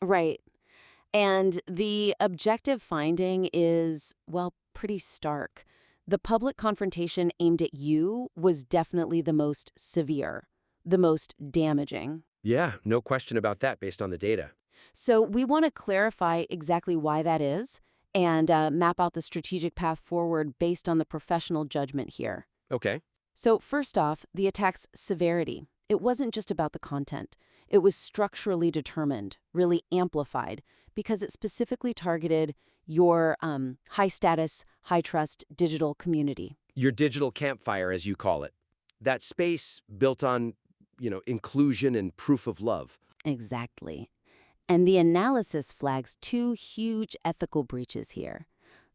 Right. And the objective finding is, well, pretty stark. The public confrontation aimed at you was definitely the most severe, the most damaging. Yeah, no question about that based on the data. So we want to clarify exactly why that is and map out the strategic path forward based on the professional judgment here. Okay. So first off, the attack's severity. It wasn't just about the content. It was structurally determined, really amplified, because it specifically targeted your high-status, high-trust digital community. Your digital campfire, as you call it. That space built on, inclusion and proof of love. Exactly. And the analysis flags two huge ethical breaches here.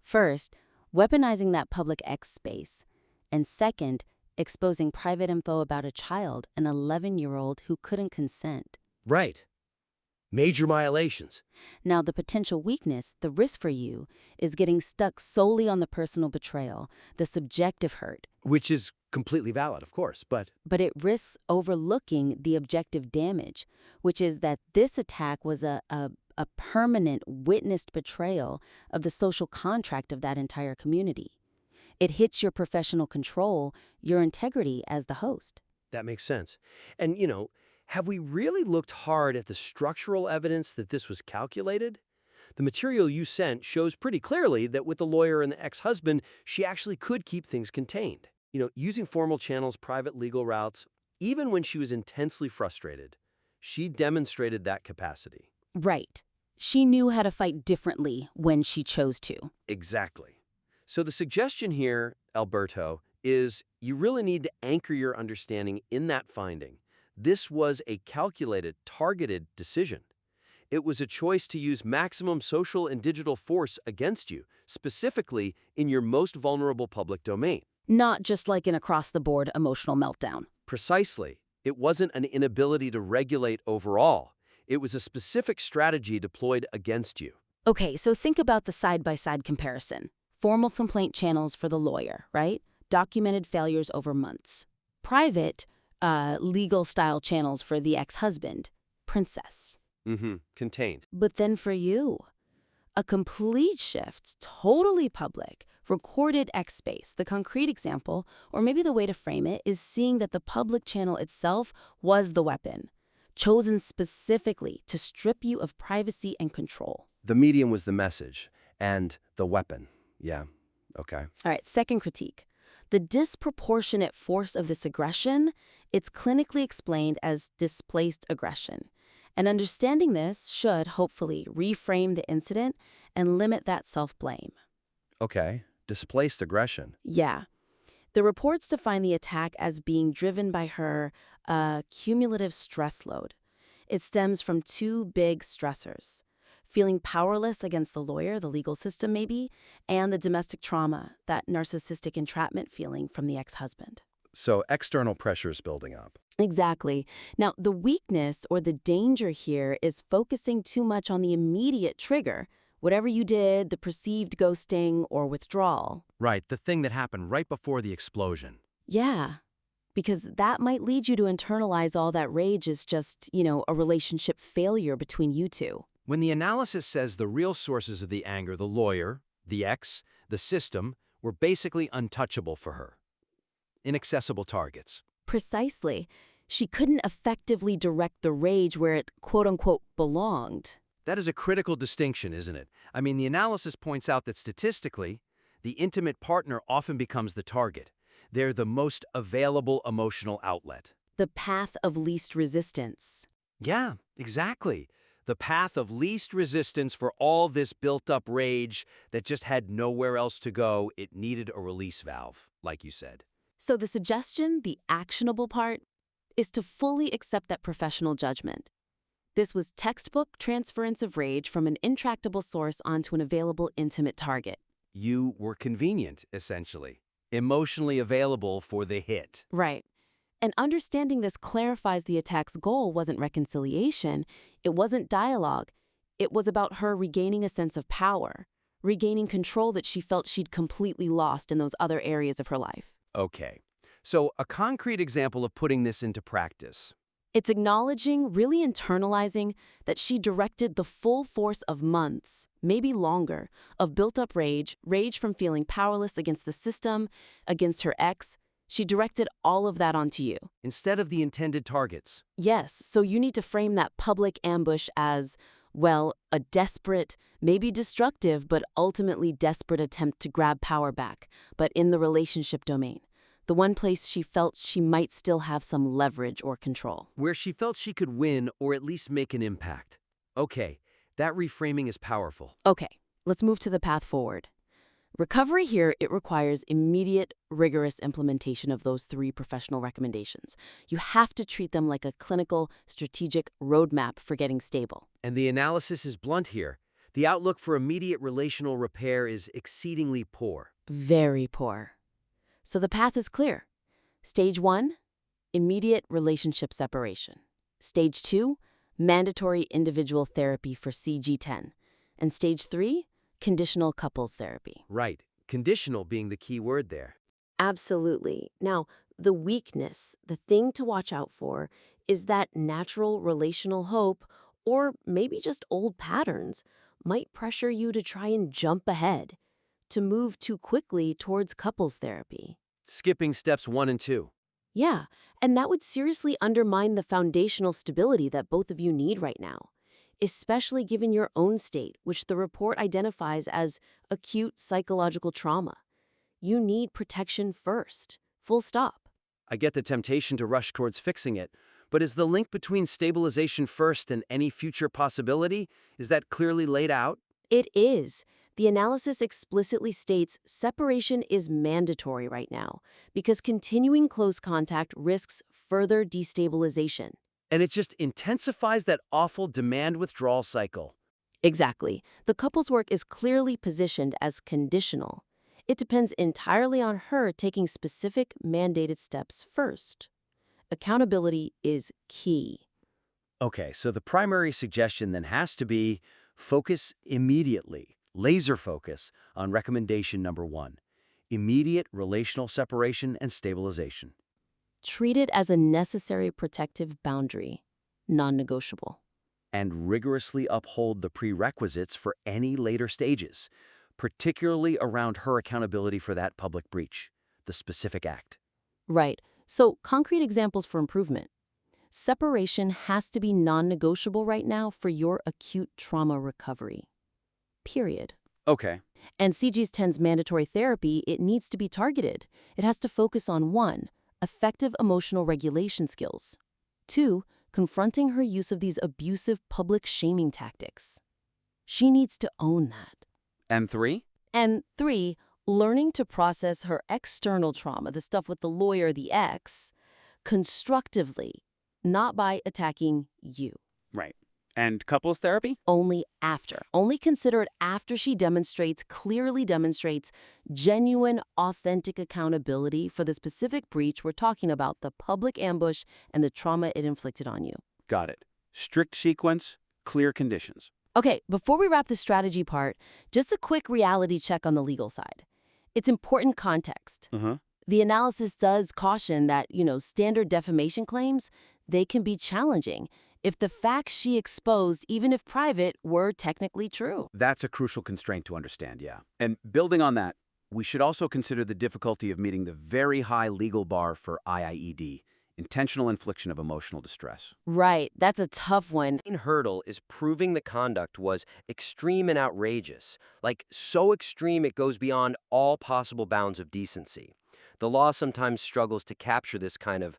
First, weaponizing that public X space. And second, exposing private info about a child, an 11-year-old who couldn't consent. Right. Major violations. Now, the potential weakness, the risk for you, is getting stuck solely on the personal betrayal, the subjective hurt. Which is completely valid, of course, but But it risks overlooking the objective damage, which is that this attack was a permanent witnessed betrayal of the social contract of that entire community. It hits your professional control, your integrity as the host. that makes sense. And, have we really looked hard at the structural evidence that this was calculated? The material you sent shows pretty clearly that with the lawyer and the ex-husband, she actually could keep things contained. Using formal channels, private legal routes, even when she was intensely frustrated, she demonstrated that capacity. Right. She knew how to fight differently when she chose to. Exactly. So the suggestion here, Alberto, is you really need to anchor your understanding in that finding. This was a calculated, targeted decision. It was a choice to use maximum social and digital force against you, specifically in your most vulnerable public domain. Not just like an across-the-board emotional meltdown. Precisely. It wasn't an inability to regulate overall. It was a specific strategy deployed against you. Okay, so think about the side-by-side comparison. Formal complaint channels for the lawyer, right? Documented failures over months. Private, legal-style channels for the ex-husband, princess. Contained. But then for you, a complete shift, totally public, recorded X space. The concrete example, or maybe the way to frame it, is seeing that the public channel itself was the weapon, chosen specifically to strip you of privacy and control. The medium was the message, and the weapon. Yeah, okay. All right, second critique. The disproportionate force of this aggression, it's clinically explained as displaced aggression. And understanding this should, hopefully, reframe the incident and limit that self-blame. Okay, displaced aggression. Yeah. The reports define the attack as being driven by her cumulative stress load. It stems from two big stressors: feeling powerless against the lawyer, the legal system maybe, and the domestic trauma, that narcissistic entrapment feeling from the ex-husband. So external pressures building up. Exactly. Now, the weakness or the danger here is focusing too much on the immediate trigger, whatever you did, the perceived ghosting or withdrawal. Right, the thing that happened right before the explosion. Yeah, because that might lead you to internalize all that rage as just, a relationship failure between you two. When the analysis says the real sources of the anger, the lawyer, the ex, the system, were basically untouchable for her. Inaccessible targets. Precisely. She couldn't effectively direct the rage where it, quote-unquote, belonged. That is a critical distinction, isn't it? I mean, the analysis points out that statistically, the intimate partner often becomes the target. They're the most available emotional outlet. The path of least resistance. Yeah, exactly. The path of least resistance for all this built-up rage that just had nowhere else to go. It needed a release valve, like you said. So the suggestion, the actionable part, is to fully accept that professional judgment. This was textbook transference of rage from an intractable source onto an available intimate target. You were convenient, essentially. Emotionally available for the hit. Right. And understanding this clarifies the attack's goal wasn't reconciliation, it wasn't dialogue. It was about her regaining a sense of power, regaining control that she felt she'd completely lost in those other areas of her life. Okay, so a concrete example of putting this into practice. It's acknowledging, really internalizing, that she directed the full force of months, maybe longer, of built-up rage from feeling powerless against the system, against her ex. She directed all of that onto you. Instead of the intended targets. Yes, so you need to frame that public ambush as, well, a desperate, maybe destructive, but ultimately desperate attempt to grab power back, but in the relationship domain. The one place she felt she might still have some leverage or control. Where she felt she could win or at least make an impact. Okay, that reframing is powerful. Okay, let's move to the path forward. Recovery here, it requires immediate, rigorous implementation of those 3 professional recommendations. You have to treat them like a clinical, strategic roadmap for getting stable. And the analysis is blunt here. The outlook for immediate relational repair is exceedingly poor. Very poor. So the path is clear. Stage 1, immediate relationship separation. Stage 2, mandatory individual therapy for CG10. And stage 3, conditional couples therapy. Right. Conditional being the key word there. Absolutely. Now, the weakness, the thing to watch out for, is that natural relational hope, or maybe just old patterns, might pressure you to try and jump ahead, to move too quickly towards couples therapy. Skipping steps 1 and 2. Yeah, and that would seriously undermine the foundational stability that both of you need right now, especially given your own state, which the report identifies as acute psychological trauma. You need protection first. Full stop. I get the temptation to rush towards fixing it, but is the link between stabilization first and any future possibility, is that clearly laid out? It is. The analysis explicitly states separation is mandatory right now because continuing close contact risks further destabilization. And it just intensifies that awful demand withdrawal cycle. Exactly. The couple's work is clearly positioned as conditional. It depends entirely on her taking specific mandated steps first. Accountability is key. Okay, so the primary suggestion then has to be focus immediately, laser focus on recommendation number 1, immediate relational separation and stabilization. Treat it as a necessary protective boundary, non-negotiable. And rigorously uphold the prerequisites for any later stages, particularly around her accountability for that public breach, the specific act. Right. So, concrete examples for improvement. Separation has to be non-negotiable right now for your acute trauma recovery. Period. Okay. And CG's 10's mandatory therapy, it needs to be targeted. It has to focus on 1, effective emotional regulation skills. 2, confronting her use of these abusive public shaming tactics. She needs to own that. And 3? And 3, learning to process her external trauma, the stuff with the lawyer, the ex, constructively, not by attacking you. Right. And couples therapy? Only after. Only consider it after she clearly demonstrates genuine, authentic accountability for the specific breach we're talking about, the public ambush and the trauma it inflicted on you. Got it. Strict sequence, clear conditions. Okay, before we wrap the strategy part, just a quick reality check on the legal side. It's important context. The analysis does caution that, standard defamation claims, they can be challenging if the facts she exposed, even if private, were technically true. That's a crucial constraint to understand, yeah. And building on that, we should also consider the difficulty of meeting the very high legal bar for IIED, intentional infliction of emotional distress. Right, that's a tough one. The main hurdle is proving the conduct was extreme and outrageous, like so extreme it goes beyond all possible bounds of decency. The law sometimes struggles to capture this kind of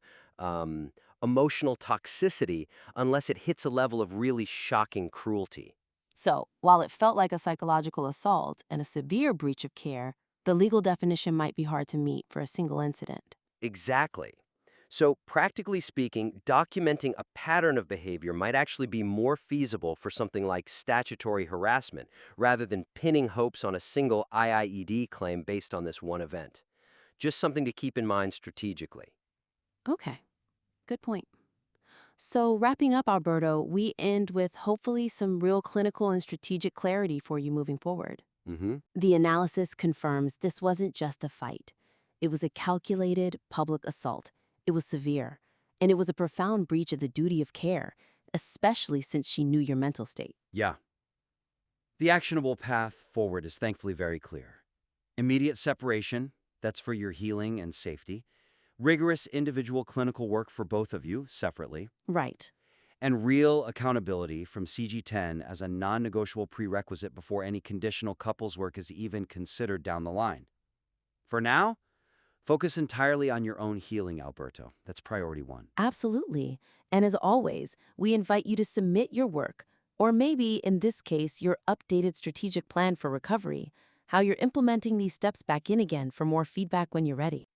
emotional toxicity unless it hits a level of really shocking cruelty. So, while it felt like a psychological assault and a severe breach of care, the legal definition might be hard to meet for a single incident. Exactly. So, practically speaking, documenting a pattern of behavior might actually be more feasible for something like statutory harassment, rather than pinning hopes on a single IIED claim based on this one event. Just something to keep in mind strategically. Okay, good point. So, wrapping up, Alberto, we end with hopefully some real clinical and strategic clarity for you moving forward. The analysis confirms this wasn't just a fight. It was a calculated public assault. It was severe. And it was a profound breach of the duty of care, especially since she knew your mental state. Yeah. The actionable path forward is thankfully very clear. Immediate separation, that's for your healing and safety. Rigorous individual clinical work for both of you, separately. Right. And real accountability from CG10 as a non-negotiable prerequisite before any conditional couples work is even considered down the line. For now, focus entirely on your own healing, Alberto. That's priority one. Absolutely. And as always, we invite you to submit your work, or maybe, in this case, your updated strategic plan for recovery, how you're implementing these steps back in again for more feedback when you're ready.